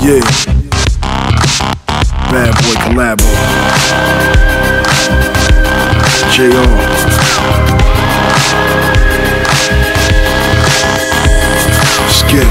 Yeah. Bad Boy Collabo. J.R. Skip.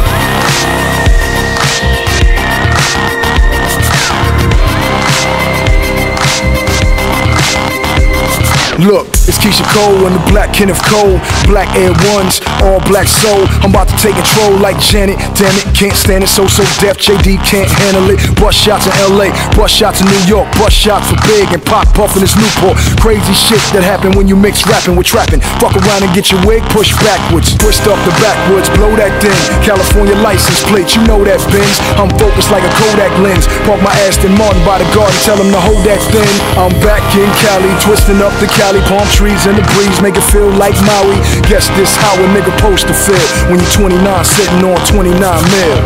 Look, it's Keisha Cole and the Black Kenneth Cole. Black Air Ones, all black soul. I'm about to take control like Janet. Damn it, can't stand it, so deaf. JD can't handle it. Bust shots in LA, bust shots in New York. Bust shots for Big and Pop Puff in his Newport. Crazy shit that happen when you mix rapping with trapping. Fuck around and get your wig pushed backwards. Twist up the backwoods, blow that thing. California license plate, you know that Benz. I'm focused like a Kodak lens. Park my Aston Martin by the garden, tell him to hold that thing. I'm back in Cali, twisting up the Cali. Palm trees in the breeze, make it feel like Maui. Guess this how a nigga supposed to feel when you're 29 sitting on 29 mil.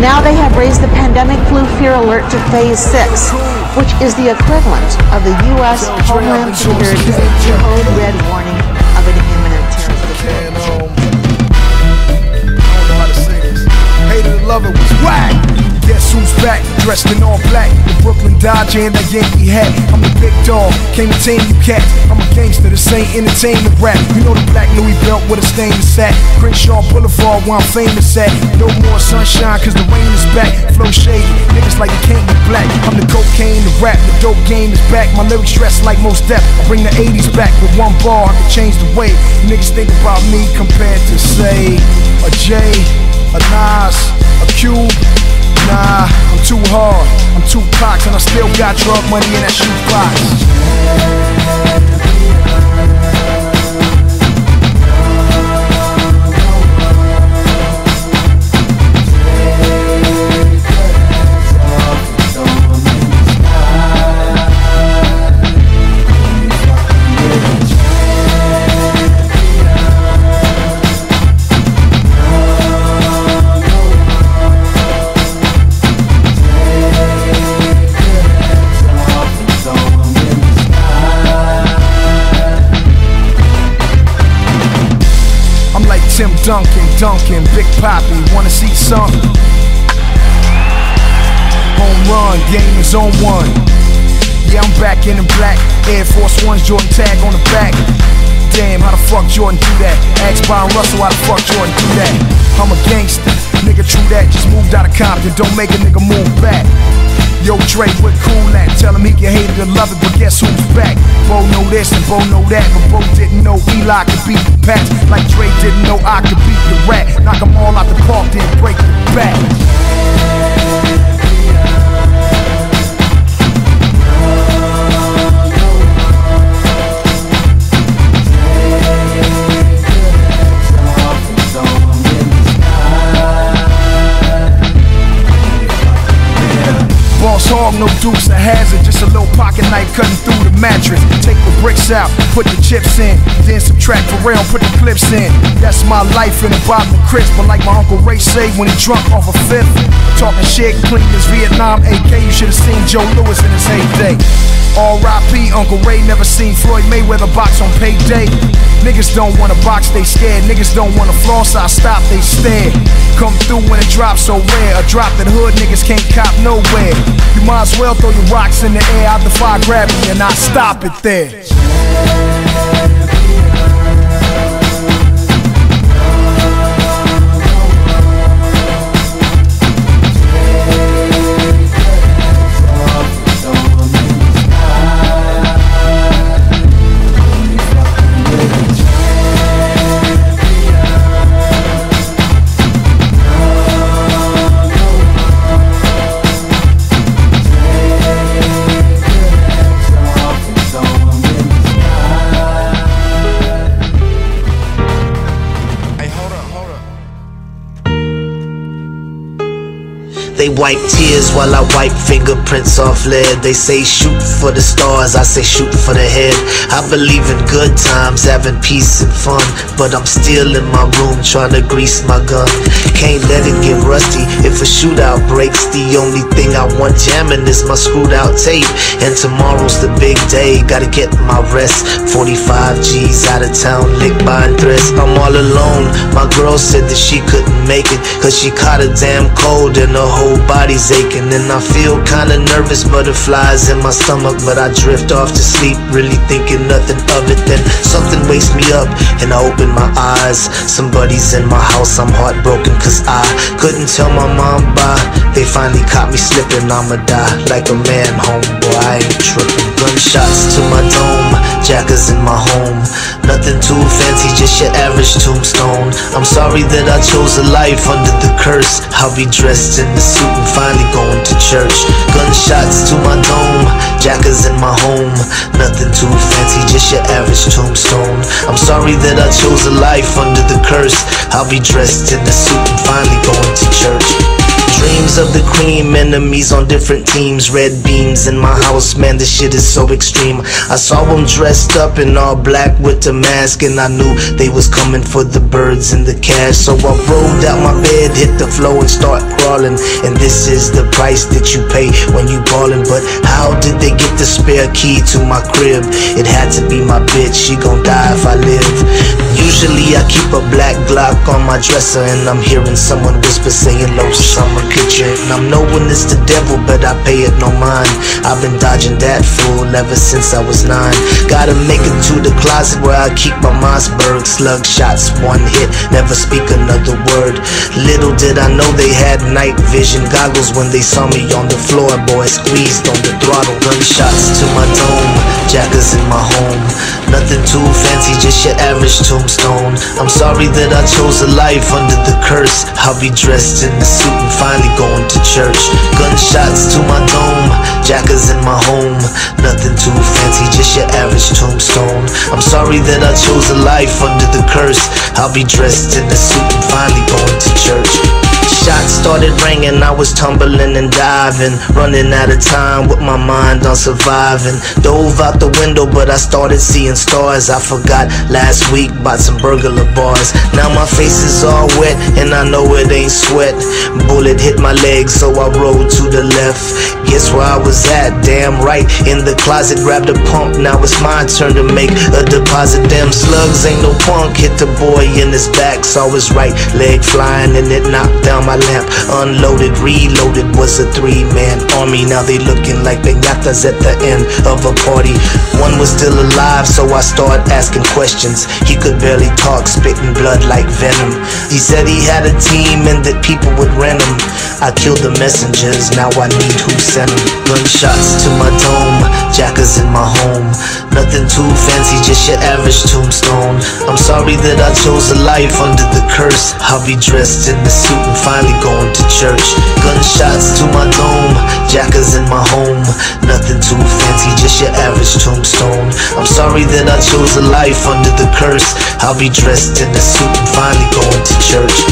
Now they have raised the pandemic flu fear alert to phase 6, which is the equivalent of the U.S. Homeland Security's code red warning of an imminent terrorist attack. I don't know how to say this. Hated to love it was whack. Guess who's back, dressed in all black? The Brooklyn Dodger and that Yankee hat. I'm the big dog, came to tame you cats. I'm a gangster, this ain't entertainment rap. You know the black Louis belt with a stainless hat. Crenshaw Boulevard where I'm famous at. No more sunshine cause the rain is back. Flow shady, niggas like you can't be black. I'm the cocaine, the rap, the dope game is back. My lyrics dressed like most deaf. I bring the 80s back. With one bar I can change the way niggas think about me compared to say a J, a Nas, a Cube. Nah, I'm too hard, I'm too cocked, and I still got drug money in that shoebox. Tim Duncan, Big Poppy, wanna see something? Home run, game is on one. Yeah, I'm back in the black Air Force Ones, Jordan tag on the back. Damn, how the fuck Jordan do that? Ask Byron Russell how the fuck Jordan do that. I'm a gangster, nigga true that. Just moved out of Compton, don't make a nigga move back. Yo, Dre, what cool at? Tell him he can hate it or love it, but guess who's back? Bo know this and Bo know that, but Bo didn't know Eli could beat the Pats. Like Dre didn't know I could beat the Rat. Knock them all out the park, then break the back. Boss hog, no dukes or hazard, just a little pocket knife cutting through the mattress. Take the bricks out, put the chips in, then subtract for real, put the clips in. That's my life in a bottle of crisp, but like my Uncle Ray say when he drunk off a fifth. Talking shit, clean as Vietnam AK, you should've seen Joe Louis in his heyday. R.I.P. Uncle Ray, never seen Floyd Mayweather box on payday. Niggas don't wanna box, they scared. Niggas don't wanna floss, I stop, they stare. Come through when it drops so rare. A drop that hood niggas can't cop nowhere. You might as well throw your rocks in the air. I defy gravity and I stop it there. They wipe tears while I wipe fingerprints off lead. They say shoot for the stars, I say shoot for the head. I believe in good times, having peace and fun, but I'm still in my room trying to grease my gun. Can't let it get rusty if a shootout breaks. The only thing I want jamming is my screwed out tape. And tomorrow's the big day, gotta get my rest. 45 G's out of town, lick buying threats. I'm all alone, my girl said that she couldn't make it, cause she caught a damn cold and her whole whole body's aching, and I feel kinda nervous, butterflies in my stomach. But I drift off to sleep, really thinking nothing of it. Then something wakes me up, and I open my eyes. Somebody's in my house, I'm heartbroken cause I couldn't tell my mom bye. They finally caught me slipping, I'ma die like a man, homeboy, I ain't tripping. Gunshots to my dome, jackers in my home. Nothing too fancy, just your average tombstone. I'm sorry that I chose a life under the curse. I'll be dressed in the suit and finally going to church. Gunshots to my dome, jackers in my home. Nothing too fancy, just your average tombstone. I'm sorry that I chose a life under the curse. I'll be dressed in the suit and finally going to church. Dreams of the cream, enemies on different teams. Red beams in my house, man, this shit is so extreme. I saw them dressed up in all black with the mask, and I knew they was coming for the birds and the cash. So I rolled out my bed, hit the floor and start crawling. And this is the price that you pay when you ballin'. But how did they get the spare key to my crib? It had to be my bitch, she gon' die if I live. Usually I keep a black Glock on my dresser, and I'm hearing someone whisper saying low summer kitchen. And I'm knowing it's the devil, but I pay it no mind. I've been dodging that fool ever since I was 9. Gotta make it to the closet where I keep my Mossberg. Slug shots, one hit, never speak another word. Little did I know they had night vision goggles when they saw me on the floor, boy, squeezed on the throttle. Gunshots to my dome, jackers in my home. Nothing too fancy, just your average tombstone. I'm sorry that I chose a life under the curse. I'll be dressed in the suit and finally going to church. Gunshots to my dome, jackers in my home. Nothing too fancy, just your average tombstone. I'm sorry that I chose a life under the curse. I'll be dressed in the suit and finally going to church. Shots started ringing, I was tumbling and diving, running out of time with my mind on surviving. Dove out the window, but I started seeing stars. I forgot last week about some burglar bars. Now my face is all wet, and I know it ain't sweat. Bullet hit my leg, so I rolled to the left. Guess where I was at? Damn right, in the closet, grabbed a pump. Now it's my turn to make a deposit. Damn slugs ain't no punk, hit the boy in his back. Saw his right leg flying, and it knocked down my lamp. Unloaded, reloaded, was a 3-man army. Now they looking like piñatas at the end of a party. One was still alive, so I started asking questions. He could barely talk, spitting blood like venom. He said he had a team and that people would rent him. I killed the messengers, now I need who sent them. Gunshots to my dome, jackers in my home. Nothing too fancy, just your average tombstone. I'm sorry that I chose a life under the curse. I'll be dressed in the suit and finally going to church. Gunshots to my dome, jackers in my home. Nothing too fancy, just your average tombstone. I'm sorry that I chose a life under the curse. I'll be dressed in the suit and finally going to church.